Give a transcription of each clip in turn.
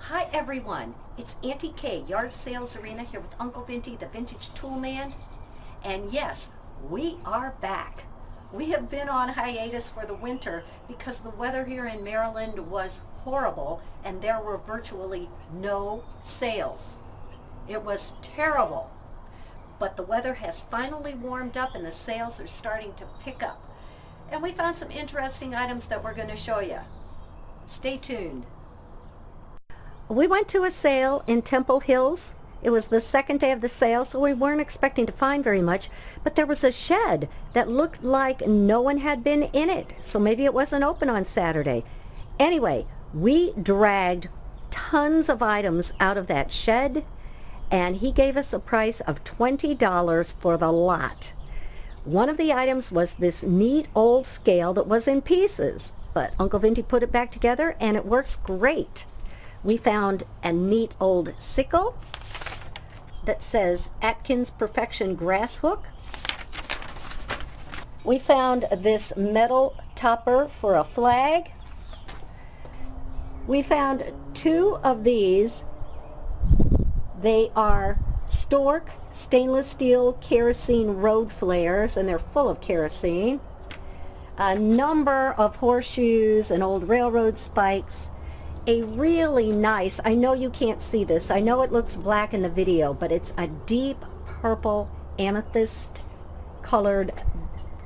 Hi everyone, it's Auntie K, Yard Sales Arena here with Uncle Vinty, the Vintage Tool Man. And yes, we are back. We have been on hiatus for the winter because the weather here in Maryland was horrible and there were virtually no sales. It was terrible. But the weather has finally warmed up and the sales are starting to pick up. And we found some interesting items that we're going to show you. Stay tuned. We went to a sale in Temple Hills. It was the second day of the sale, so we weren't expecting to find very much, but there was a shed that looked like no one had been in it, so maybe it wasn't open on Saturday. Anyway, we dragged tons of items out of that shed, and he gave us a price of $20 for the lot. One of the items was this neat old scale that was in pieces, but Uncle Vinty put it back together and it works great. We found a neat old sickle that says Atkins Perfection Grass Hook. We found this metal topper for a flag. We found two of these. They are Stork stainless steel kerosene road flares, and they're full of kerosene. A number of horseshoes and old railroad spikes. A really nice, I know you can't see this, I know it looks black in the video, but it's a deep purple amethyst colored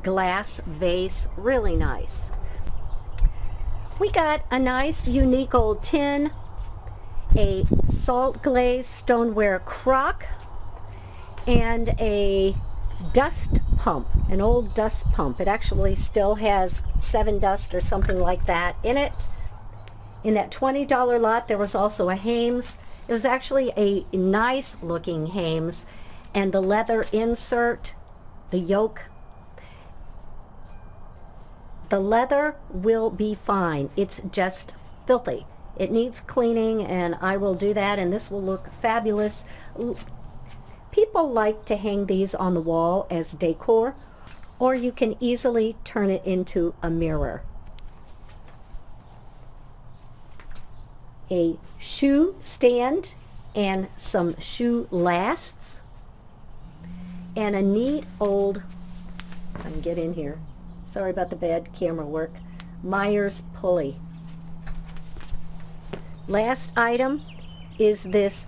glass vase, really nice. We got a nice unique old tin, a salt glazed stoneware crock, and a dust pump, an old dust pump. It actually still has 7 dust or something like that in it. In that $20 lot, there was also a Hames. It was actually a nice looking Hames, and the leather insert, the yoke, the leather will be fine. It's just filthy. It needs cleaning, and I will do that, and this will look fabulous. People like to hang these on the wall as decor, or you can easily turn it into a mirror. A shoe stand and some shoe lasts, and a neat old, I can get in here, sorry about the bad camera work, Myers pulley. Last item is this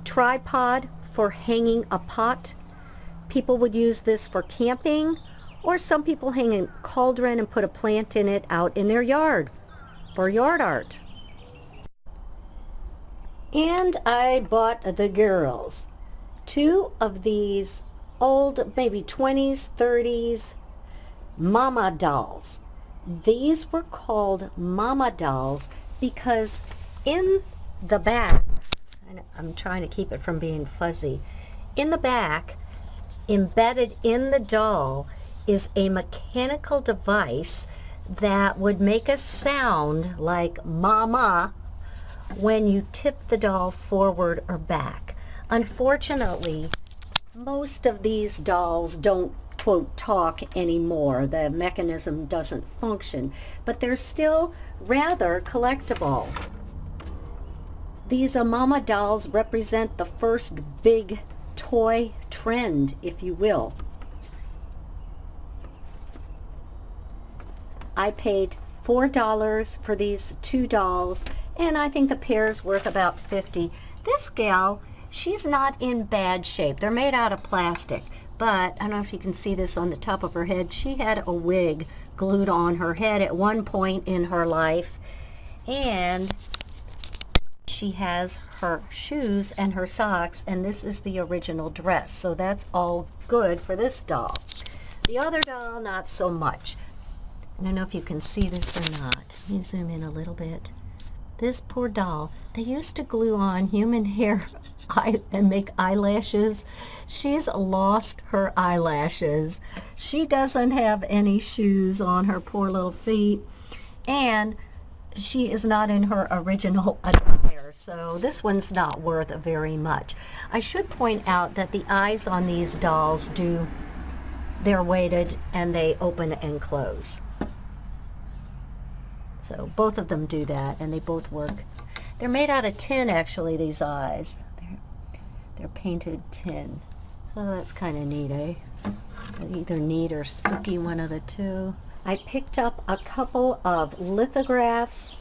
tripod for hanging a pot. People would use this for camping, or some people hang a cauldron and put a plant in it out in their yard for yard art. And I bought the girls 2 of these old, maybe 20s, 30s mama dolls. These were called mama dolls because in the back, and I'm trying to keep it from being fuzzy, in the back, embedded in the doll, is a mechanical device that would make a sound like mama when you tip the doll forward or back. Unfortunately, most of these dolls don't, quote, talk anymore. The mechanism doesn't function, but they're still rather collectible. These mama dolls represent the first big toy trend, if you will. I paid $4 for these 2 dolls, and I think the pair's worth about $50. This gal, she's not in bad shape. They're made out of plastic, but I don't know if you can see this on the top of her head. She had a wig glued on her head at one point in her life, and she has her shoes and her socks, and this is the original dress, so that's all good for this doll. The other doll, not so much. I don't know if you can see this or not. Let me zoom in a little bit. This poor doll, they used to glue on human hair and make eyelashes. She's lost her eyelashes. She doesn't have any shoes on her poor little feet, and she is not in her original attire, so this one's not worth very much. I should point out that the eyes on these dolls they're weighted and they open and close. So both of them do that, and they both work. They're made out of tin, actually, these eyes. They're painted tin. So that's kind of neat, eh? Either neat or spooky, one of the two. I picked up a couple of lithographs,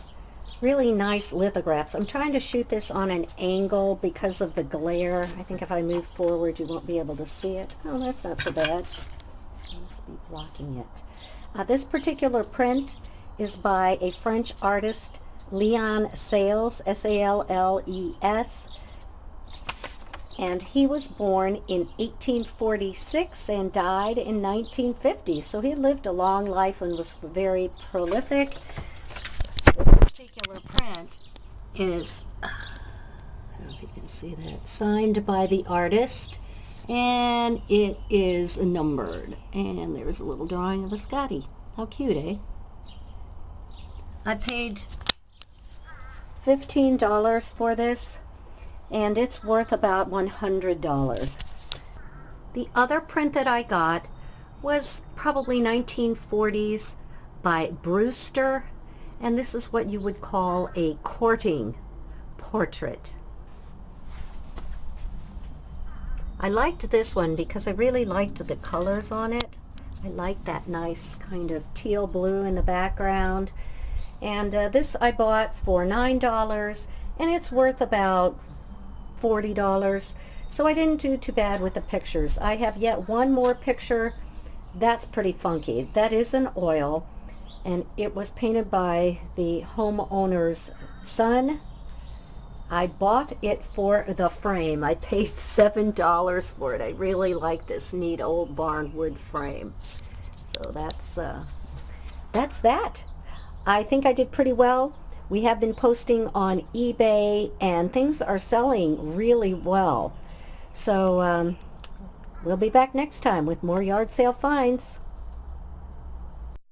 really nice lithographs. I'm trying to shoot this on an angle because of the glare. I think if I move forward, you won't be able to see it. Oh, that's not so bad. I must be blocking it. This particular print is by a French artist, Leon Sales, S-A-L-L-E-S. And he was born in 1846 and died in 1950. So he lived a long life and was very prolific. This particular print is, I don't know if you can see that, signed by the artist. And it is numbered. And there's a little drawing of a Scotty. How cute, eh? I paid $15 for this, and it's worth about $100. The other print that I got was probably 1940s by Brewster, and this is what you would call a courting portrait. I liked this one because I really liked the colors on it. I like that nice kind of teal blue in the background. And this I bought for $9, and it's worth about $40. So I didn't do too bad with the pictures. I have yet one more picture that's pretty funky. That is an oil, and it was painted by the homeowner's son. I bought it for the frame. I paid $7 for it. I really like this neat old barnwood frame. So that's that. I think I did pretty well. We have been posting on eBay, and things are selling really well. So we'll be back next time with more yard sale finds.